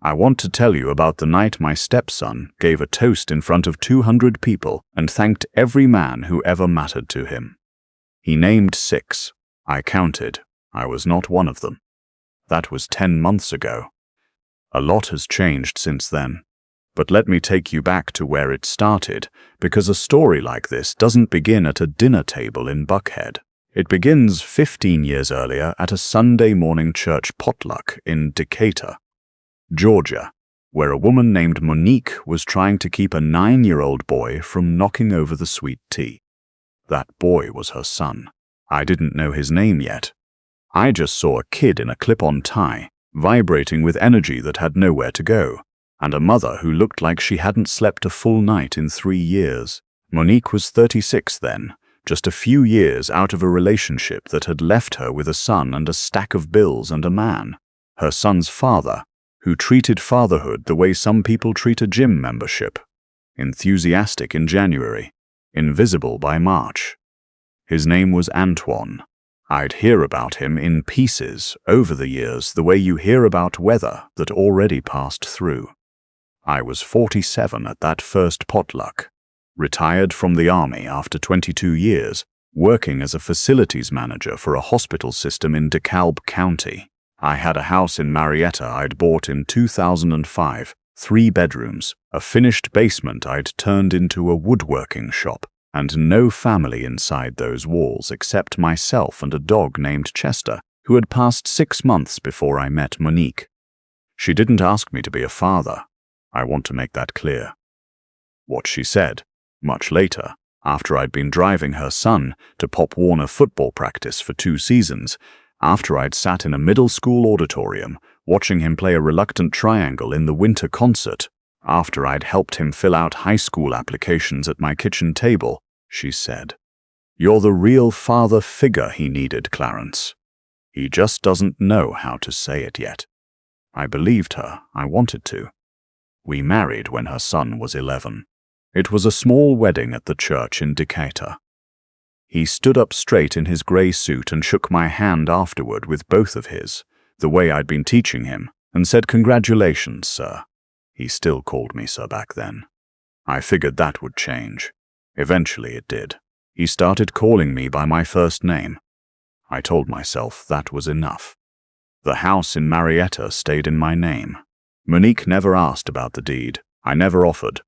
I want to tell you about the night my stepson gave a toast in front of 200 people and thanked every man who ever mattered to him. He named 6. I counted. I was not one of them. That was 10 months ago. A lot has changed since then. But let me take you back to where it started, because a story like this doesn't begin at a dinner table in Buckhead. It begins 15 years earlier at a Sunday morning church potluck in Decatur, Georgia, where a woman named Monique was trying to keep a 9-year-old boy from knocking over the sweet tea. That boy was her son. I didn't know his name yet. I just saw a kid in a clip-on tie, vibrating with energy that had nowhere to go, and a mother who looked like she hadn't slept a full night in 3 years. Monique was 36 then, just a few years out of a relationship that had left her with a son and a stack of bills and a man, her son's father, who treated fatherhood the way some people treat a gym membership, enthusiastic in January, invisible by March. His name was Antoine. I'd hear about him in pieces over the years the way you hear about weather that already passed through. I was 47 at that first potluck, retired from the army after 22 years, working as a facilities manager for a hospital system in DeKalb County. I had a house in Marietta I'd bought in 2005, 3 bedrooms, a finished basement I'd turned into a woodworking shop, and no family inside those walls except myself and a dog named Chester, who had passed 6 months before I met Monique. She didn't ask me to be a father. I want to make that clear. What she said, much later, after I'd been driving her son to Pop Warner football practice for 2 seasons, after I'd sat in a middle school auditorium watching him play a reluctant triangle in the winter concert, after I'd helped him fill out high school applications at my kitchen table, she said, "You're the real father figure he needed, Clarence. He just doesn't know how to say it yet." I believed her. I wanted to. We married when her son was 11. It was a small wedding at the church in Decatur. He stood up straight in his grey suit and shook my hand afterward with both of his, the way I'd been teaching him, and said, "Congratulations, sir." He still called me sir back then. I figured that would change. Eventually it did. He started calling me by my first name. I told myself that was enough. The house in Marietta stayed in my name. Monique never asked about the deed. I never offered.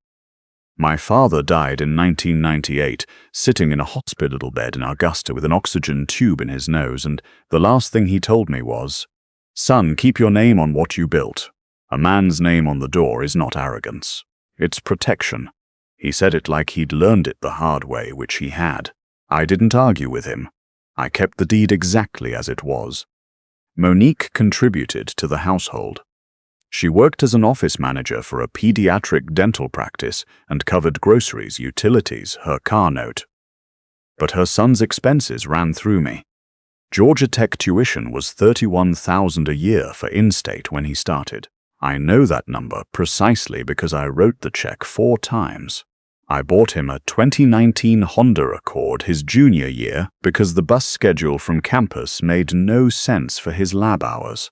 My father died in 1998, sitting in a hospital bed in Augusta with an oxygen tube in his nose, and the last thing he told me was, "Son, keep your name on what you built. A man's name on the door is not arrogance. It's protection." He said it like he'd learned it the hard way, which he had. I didn't argue with him. I kept the deed exactly as it was. Monique contributed to the household. She worked as an office manager for a pediatric dental practice and covered groceries, utilities, her car note. But her son's expenses ran through me. Georgia Tech tuition was $31,000 a year for in-state when he started. I know that number precisely because I wrote the check 4 times. I bought him a 2019 Honda Accord his junior year because the bus schedule from campus made no sense for his lab hours.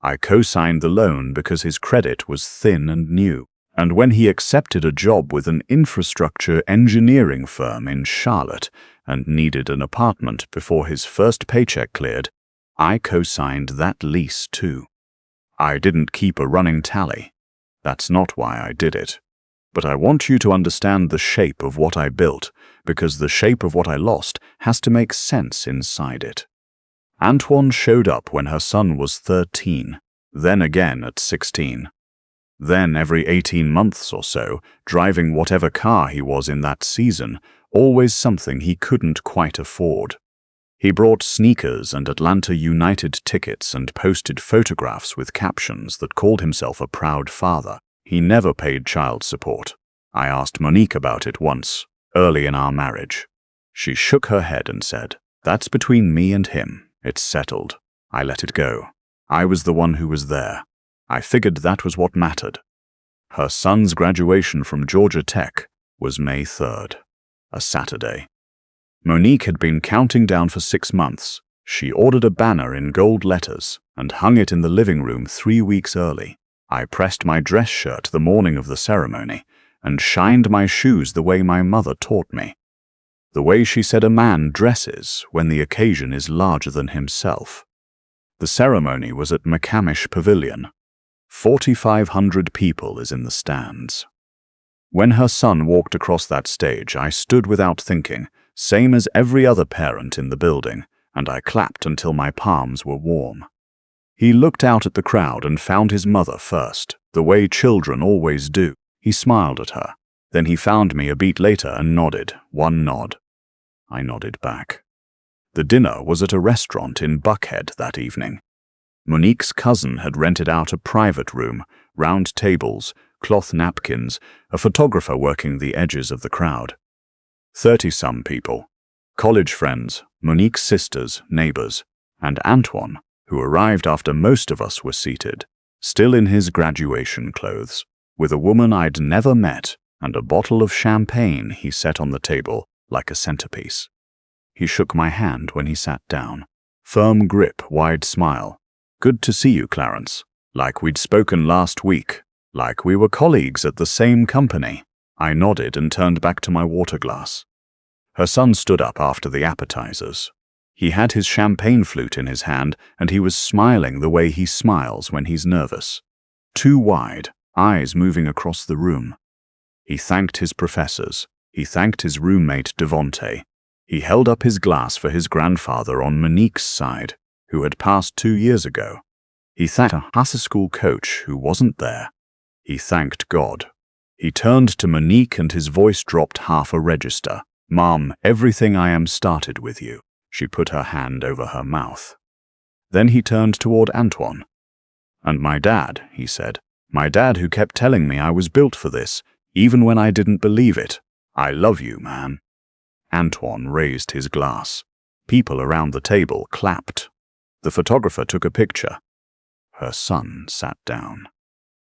I co-signed the loan because his credit was thin and new, and when he accepted a job with an infrastructure engineering firm in Charlotte and needed an apartment before his first paycheck cleared, I co-signed that lease too. I didn't keep a running tally. That's not why I did it. But I want you to understand the shape of what I built, because the shape of what I lost has to make sense inside it. Antoine showed up when her son was 13, then again at 16. Then every 18 months or so, driving whatever car he was in that season, always something he couldn't quite afford. He brought sneakers and Atlanta United tickets and posted photographs with captions that called himself a proud father. He never paid child support. I asked Monique about it once, early in our marriage. She shook her head and said, "That's between me and him. It's settled." I let it go. I was the one who was there. I figured that was what mattered. Her son's graduation from Georgia Tech was May 3rd, a Saturday. Monique had been counting down for 6 months. She ordered a banner in gold letters and hung it in the living room 3 weeks early. I pressed my dress shirt the morning of the ceremony and shined my shoes the way my mother taught me. The way she said a man dresses when the occasion is larger than himself. The ceremony was at McCamish Pavilion. 4,500 people is in the stands. When her son walked across that stage, I stood without thinking, same as every other parent in the building, and I clapped until my palms were warm. He looked out at the crowd and found his mother first, the way children always do. He smiled at her. Then he found me a beat later and nodded, one nod. I nodded back. The dinner was at a restaurant in Buckhead that evening. Monique's cousin had rented out a private room, round tables, cloth napkins, a photographer working the edges of the crowd. 30-some people. College friends, Monique's sisters, neighbors, and Antoine, who arrived after most of us were seated, still in his graduation clothes, with a woman I'd never met and a bottle of champagne he set on the table like a centerpiece. He shook my hand when he sat down. Firm grip, wide smile. Good to see you, Clarence. Like we'd spoken last week. Like we were colleagues at the same company. I nodded and turned back to my water glass. Her son stood up after the appetizers. He had his champagne flute in his hand, and he was smiling the way he smiles when he's nervous. Too wide, eyes moving across the room. He thanked his professors. He thanked his roommate Devonte. He held up his glass for his grandfather on Monique's side, who had passed 2 years ago. He thanked a high school coach who wasn't there. He thanked God. He turned to Monique and his voice dropped half a register. "Mom, everything I am started with you." She put her hand over her mouth. Then he turned toward Antoine. "And my dad," he said. "My dad who kept telling me I was built for this, even when I didn't believe it. I love you, man." Antoine raised his glass. People around the table clapped. The photographer took a picture. Her son sat down.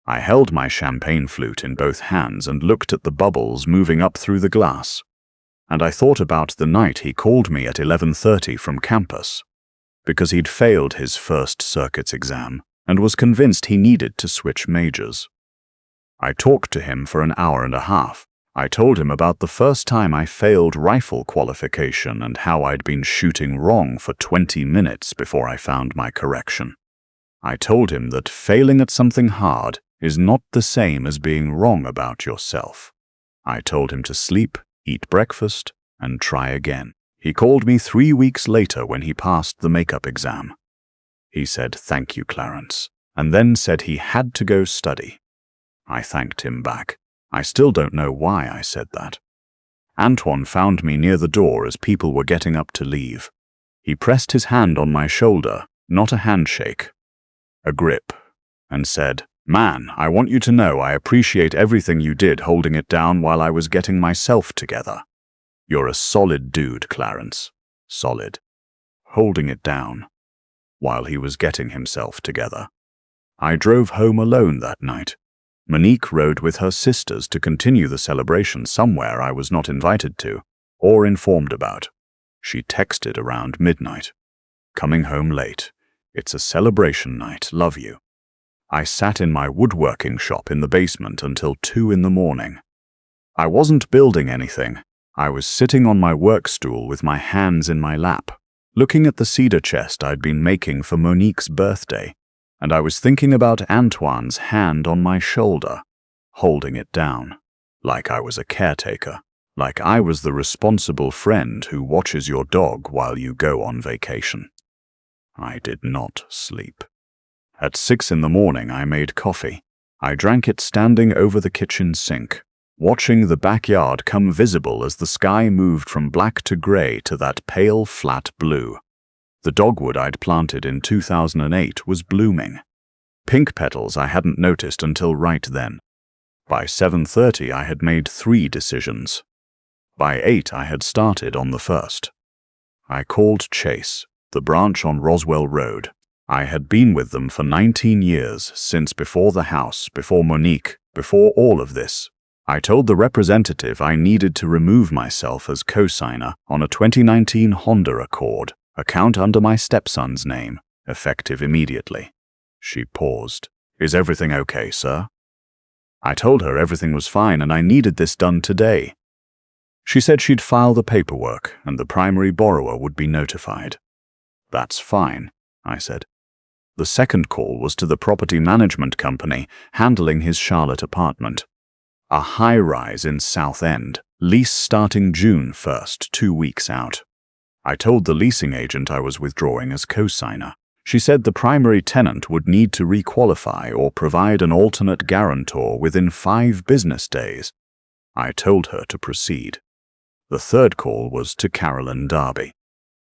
I held my champagne flute in both hands and looked at the bubbles moving up through the glass. And I thought about the night he called me at 11:30 from campus, because he'd failed his first circuits exam and was convinced he needed to switch majors. I talked to him for an hour and a half. I told him about the first time I failed rifle qualification and how I'd been shooting wrong for 20 minutes before I found my correction. I told him that failing at something hard is not the same as being wrong about yourself. I told him to sleep, eat breakfast, and try again. He called me 3 weeks later when he passed the makeup exam. He said, "Thank you, Clarence," and then said he had to go study. I thanked him back. I still don't know why I said that. Antoine found me near the door as people were getting up to leave. He pressed his hand on my shoulder, not a handshake, a grip, and said, "Man, I want you to know I appreciate everything you did holding it down while I was getting myself together. You're a solid dude, Clarence. Solid." Holding it down while he was getting himself together. I drove home alone that night. Monique rode with her sisters to continue the celebration somewhere I was not invited to or informed about. She texted around midnight. "Coming home late. It's a celebration night, love you." I sat in my woodworking shop in the basement until 2 in the morning. I wasn't building anything. I was sitting on my work stool with my hands in my lap, looking at the cedar chest I'd been making for Monique's birthday, and I was thinking about Antoine's hand on my shoulder, holding it down, like I was a caretaker, like I was the responsible friend who watches your dog while you go on vacation. I did not sleep. At 6 in the morning I made coffee. I drank it standing over the kitchen sink, watching the backyard come visible as the sky moved from black to gray to that pale, flat blue. The dogwood I'd planted in 2008 was blooming. Pink petals I hadn't noticed until right then. By 7:30 I had made 3 decisions. By 8 I had started on the first. I called Chase, the branch on Roswell Road. I had been with them for 19 years, since before the house, before Monique, before all of this. I told the representative I needed to remove myself as co-signer on a 2019 Honda Accord, account under my stepson's name, effective immediately. She paused. Is everything okay, sir? I told her everything was fine and I needed this done today. She said she'd file the paperwork and the primary borrower would be notified. That's fine, I said. The second call was to the property management company handling his Charlotte apartment. A high-rise in South End, lease starting June 1st, 2 weeks out. I told the leasing agent I was withdrawing as co-signer. She said the primary tenant would need to requalify or provide an alternate guarantor within 5 business days. I told her to proceed. The third call was to Carolyn Darby.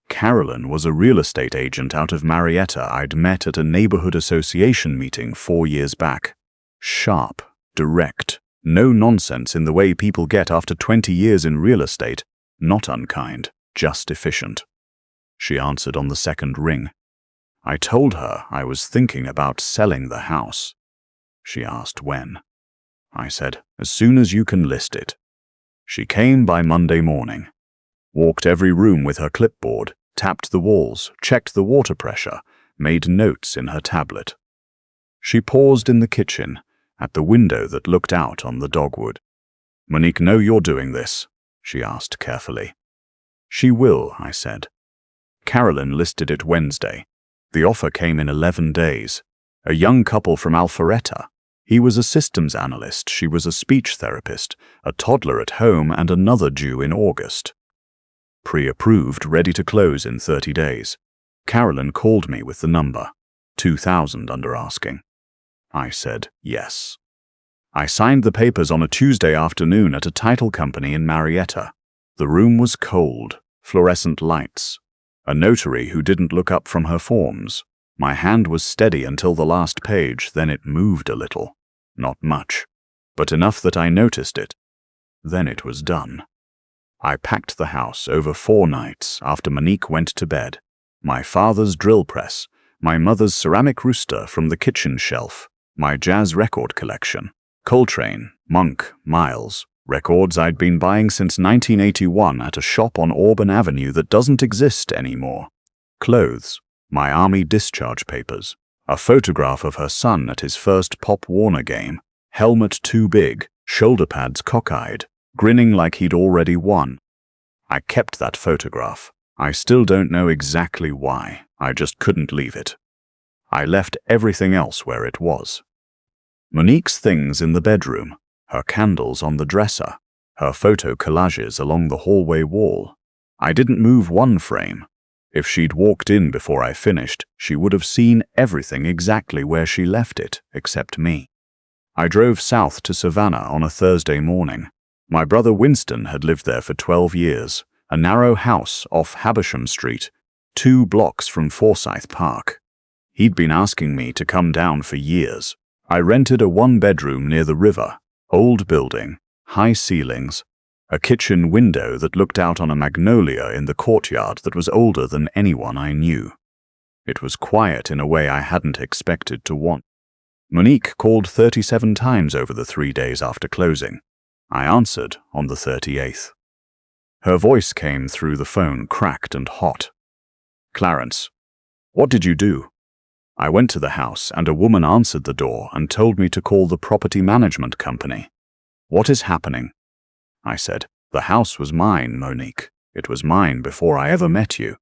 Carolyn was a real estate agent out of Marietta I'd met at a neighborhood association meeting 4 years back. Sharp, direct, no nonsense in the way people get after 20 years in real estate, not unkind, just efficient. She answered on the second ring. I told her I was thinking about selling the house. She asked when. I said, as soon as you can list it. She came by Monday morning. Walked every room with her clipboard, tapped the walls, checked the water pressure, made notes in her tablet. She paused in the kitchen, at the window that looked out on the dogwood. Monique know you're doing this? She asked carefully. She will, I said. Carolyn listed it Wednesday. The offer came in 11 days. A young couple from Alpharetta. He was a systems analyst, she was a speech therapist, a toddler at home and another due in August. Pre-approved, ready to close in 30 days. Carolyn called me with the number. 2,000 under asking. I said yes. I signed the papers on a Tuesday afternoon at a title company in Marietta. The room was cold, fluorescent lights. A notary who didn't look up from her forms. My hand was steady until the last page, then it moved a little. Not much, but enough that I noticed it. Then it was done. I packed the house over 4 nights after Monique went to bed. My father's drill press, my mother's ceramic rooster from the kitchen shelf, my jazz record collection, Coltrane, Monk, Miles, records I'd been buying since 1981 at a shop on Auburn Avenue that doesn't exist anymore. Clothes, my Army discharge papers, a photograph of her son at his first Pop Warner game, helmet too big, shoulder pads cockeyed, grinning like he'd already won. I kept that photograph. I still don't know exactly why. I just couldn't leave it. I left everything else where it was. Monique's things in the bedroom, her candles on the dresser, her photo collages along the hallway wall. I didn't move one frame. If she'd walked in before I finished, she would have seen everything exactly where she left it, except me. I drove south to Savannah on a Thursday morning. My brother Winston had lived there for 12 years, a narrow house off Habersham Street, 2 blocks from Forsyth Park. He'd been asking me to come down for years. I rented a 1-bedroom near the river, old building, high ceilings, a kitchen window that looked out on a magnolia in the courtyard that was older than anyone I knew. It was quiet in a way I hadn't expected to want. Monique called 37 times over the 3 days after closing. I answered on the 38th. Her voice came through the phone cracked and hot. Clarence, what did you do? I went to the house and a woman answered the door and told me to call the property management company. What is happening? I said, the house was mine, Monique. It was mine before I ever met you.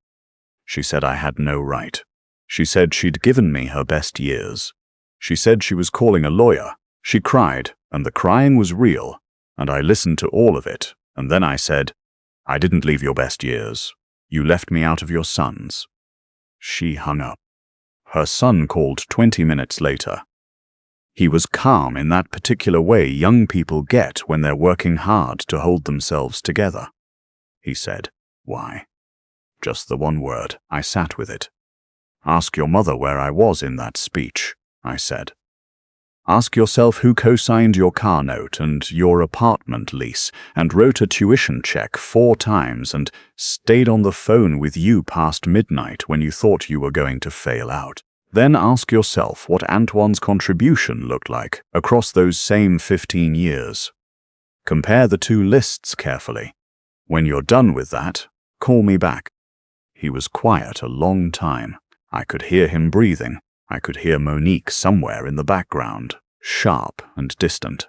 She said I had no right. She said she'd given me her best years. She said she was calling a lawyer. She cried, and the crying was real, and I listened to all of it, and then I said, I didn't leave your best years. You left me out of your son's. She hung up. Her son called 20 minutes later. He was calm in that particular way young people get when they're working hard to hold themselves together. He said, why? Just the one word. I sat with it. Ask your mother where I was in that speech, I said. Ask yourself who co-signed your car note and your apartment lease and wrote a tuition check 4 times and stayed on the phone with you past midnight when you thought you were going to fail out. Then ask yourself what Antoine's contribution looked like across those same 15 years. Compare the 2 lists carefully. When you're done with that, call me back. He was quiet a long time. I could hear him breathing. I could hear Monique somewhere in the background, sharp and distant.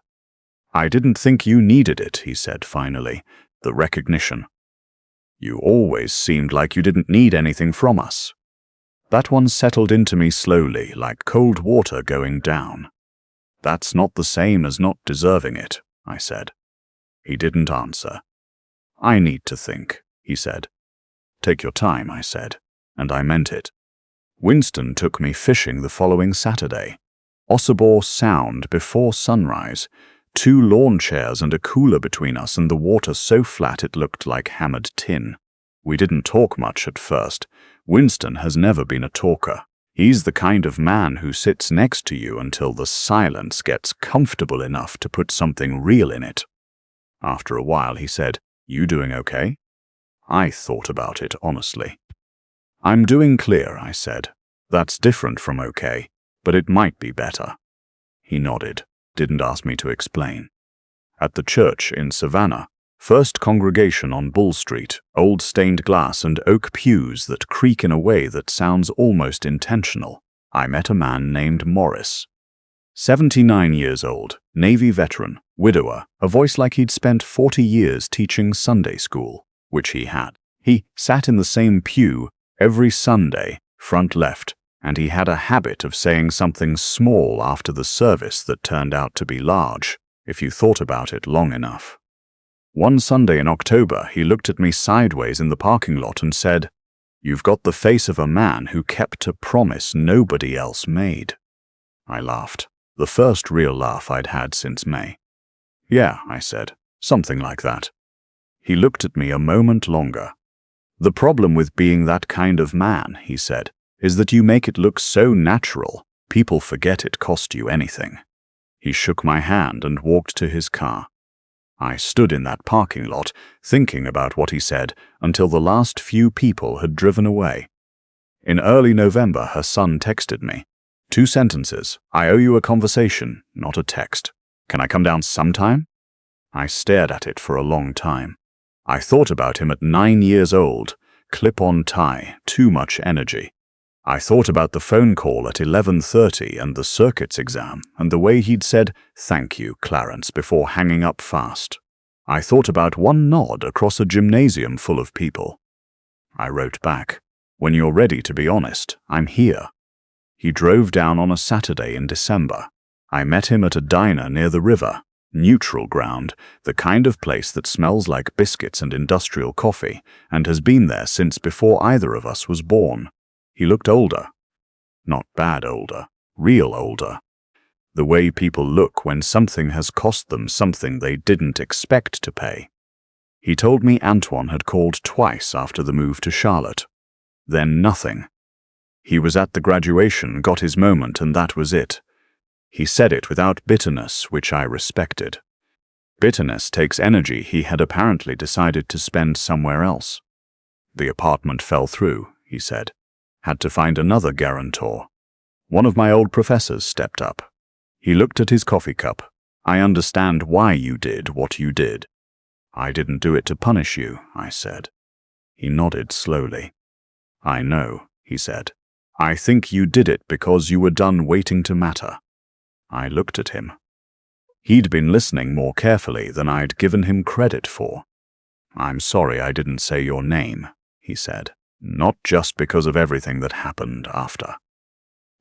"I didn't think you needed it," he said finally, "the recognition. You always seemed like you didn't need anything from us." That one settled into me slowly, like cold water going down. "That's not the same as not deserving it," I said. He didn't answer. "I need to think," he said. "Take your time," I said, and I meant it. Winston took me fishing the following Saturday. Ossabaw Sound before sunrise, 2 lawn chairs and a cooler between us, and the water so flat it looked like hammered tin. We didn't talk much at first. Winston has never been a talker. He's the kind of man who sits next to you until the silence gets comfortable enough to put something real in it. After a while he said, "You doing okay?" I thought about it honestly. "I'm doing clear," I said. "That's different from okay, but it might be better." He nodded, didn't ask me to explain. At the church in Savannah, First Congregation on Bull Street, old stained glass and oak pews that creak in a way that sounds almost intentional, I met a man named Morris. 79 years old, Navy veteran, widower, a voice like he'd spent 40 years teaching Sunday school, which he had. He sat in the same pew every Sunday, front left, and he had a habit of saying something small after the service that turned out to be large, if you thought about it long enough. One Sunday in October, he looked at me sideways in the parking lot and said, "You've got the face of a man who kept a promise nobody else made." I laughed, the first real laugh I'd had since May. "Yeah," I said, "something like that." He looked at me a moment longer. "The problem with being that kind of man," he said, "is that you make it look so natural, people forget it cost you anything." He shook my hand and walked to his car. I stood in that parking lot, thinking about what he said, until the last few people had driven away. In early November, her son texted me. 2 sentences. "I owe you a conversation, not a text. Can I come down sometime?" I stared at it for a long time. I thought about him at 9 years old, clip-on tie, too much energy. I thought about the phone call at 11:30 and the circuits exam, and the way he'd said, "Thank you, Clarence," before hanging up fast. I thought about one nod across a gymnasium full of people. I wrote back, "When you're ready to be honest, I'm here." He drove down on a Saturday in December. I met him at a diner near the river, neutral ground, the kind of place that smells like biscuits and industrial coffee, and has been there since before either of us was born. He looked older. Not bad older, real older. The way people look when something has cost them something they didn't expect to pay. He told me Antoine had called twice after the move to Charlotte. Then nothing. He was at the graduation, got his moment, and that was it. He said it without bitterness, which I respected. Bitterness takes energy he had apparently decided to spend somewhere else. "The apartment fell through," he said. "Had to find another guarantor. One of my old professors stepped up." He looked at his coffee cup. "I understand why you did what you did." "I didn't do it to punish you," I said. He nodded slowly. "I know," he said. "I think you did it because you were done waiting to matter." I looked at him. He'd been listening more carefully than I'd given him credit for. "I'm sorry I didn't say your name," he said. "Not just because of everything that happened after.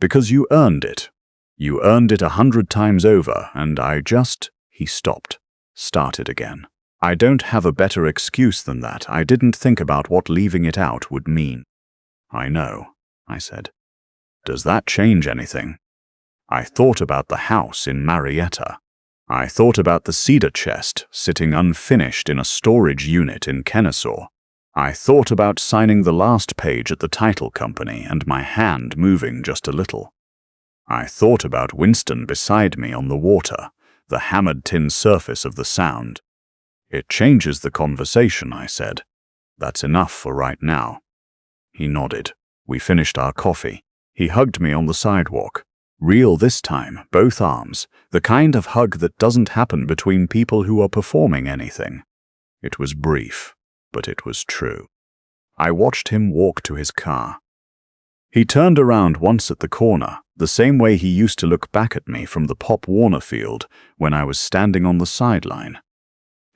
Because you earned it. You earned it 100 times over, and I just—" He stopped, started again. "I don't have a better excuse than that. I didn't think about what leaving it out would mean." "I know," I said. "Does that change anything?" I thought about the house in Marietta. I thought about the cedar chest sitting unfinished in a storage unit in Kennesaw. I thought about signing the last page at the title company and my hand moving just a little. I thought about Winston beside me on the water, the hammered tin surface of the Sound. "It changes the conversation," I said. "That's enough for right now." He nodded. We finished our coffee. He hugged me on the sidewalk. Real this time, both arms, the kind of hug that doesn't happen between people who are performing anything. It was brief, but it was true. I watched him walk to his car. He turned around once at the corner, the same way he used to look back at me from the Pop Warner field when I was standing on the sideline,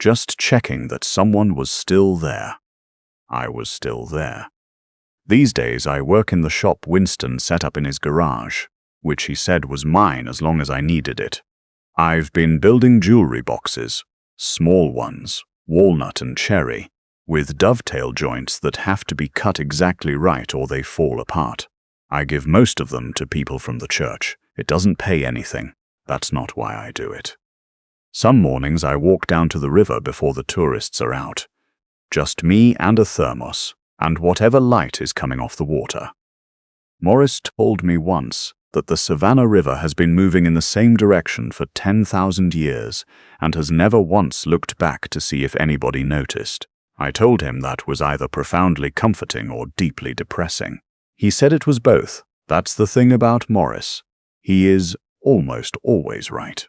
just checking that someone was still there. I was still there. These days I work in the shop Winston set up in his garage, which he said was mine as long as I needed it. I've been building jewelry boxes, small ones, walnut and cherry, with dovetail joints that have to be cut exactly right or they fall apart. I give most of them to people from the church. It doesn't pay anything. That's not why I do it. Some mornings I walk down to the river before the tourists are out. Just me and a thermos, and whatever light is coming off the water. Morris told me once that the Savannah River has been moving in the same direction for 10,000 years and has never once looked back to see if anybody noticed. I told him that was either profoundly comforting or deeply depressing. He said it was both. That's the thing about Morris. He is almost always right.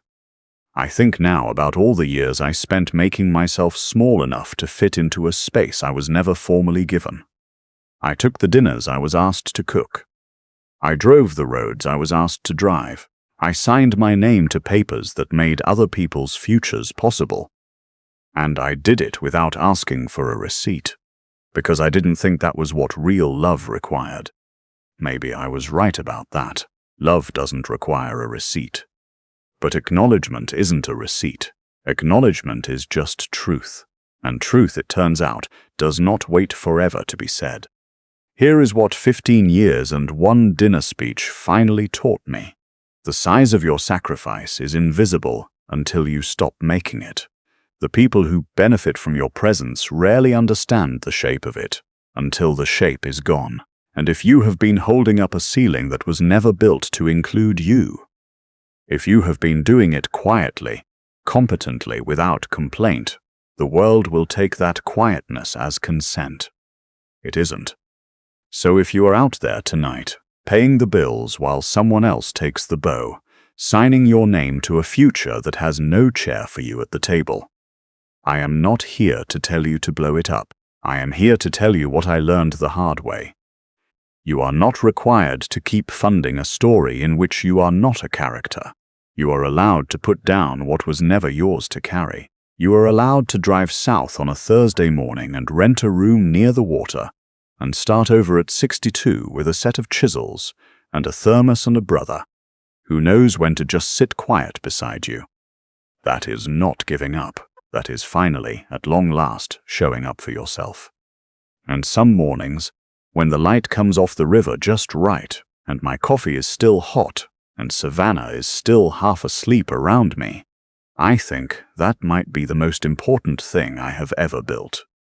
I think now about all the years I spent making myself small enough to fit into a space I was never formally given. I took the dinners I was asked to cook. I drove the roads I was asked to drive. I signed my name to papers that made other people's futures possible. And I did it without asking for a receipt, because I didn't think that was what real love required. Maybe I was right about that. Love doesn't require a receipt. But acknowledgement isn't a receipt. Acknowledgement is just truth. And truth, it turns out, does not wait forever to be said. Here is what 15 years and one dinner speech finally taught me. The size of your sacrifice is invisible until you stop making it. The people who benefit from your presence rarely understand the shape of it until the shape is gone. And if you have been holding up a ceiling that was never built to include you, if you have been doing it quietly, competently, without complaint, the world will take that quietness as consent. It isn't. So if you are out there tonight, paying the bills while someone else takes the bow, signing your name to a future that has no chair for you at the table, I am not here to tell you to blow it up. I am here to tell you what I learned the hard way. You are not required to keep funding a story in which you are not a character. You are allowed to put down what was never yours to carry. You are allowed to drive south on a Thursday morning and rent a room near the water and start over at 62 with a set of chisels and a thermos and a brother who knows when to just sit quiet beside you. That is not giving up. That is finally, at long last, showing up for yourself. And some mornings, when the light comes off the river just right, and my coffee is still hot, and Savannah is still half asleep around me, I think that might be the most important thing I have ever built.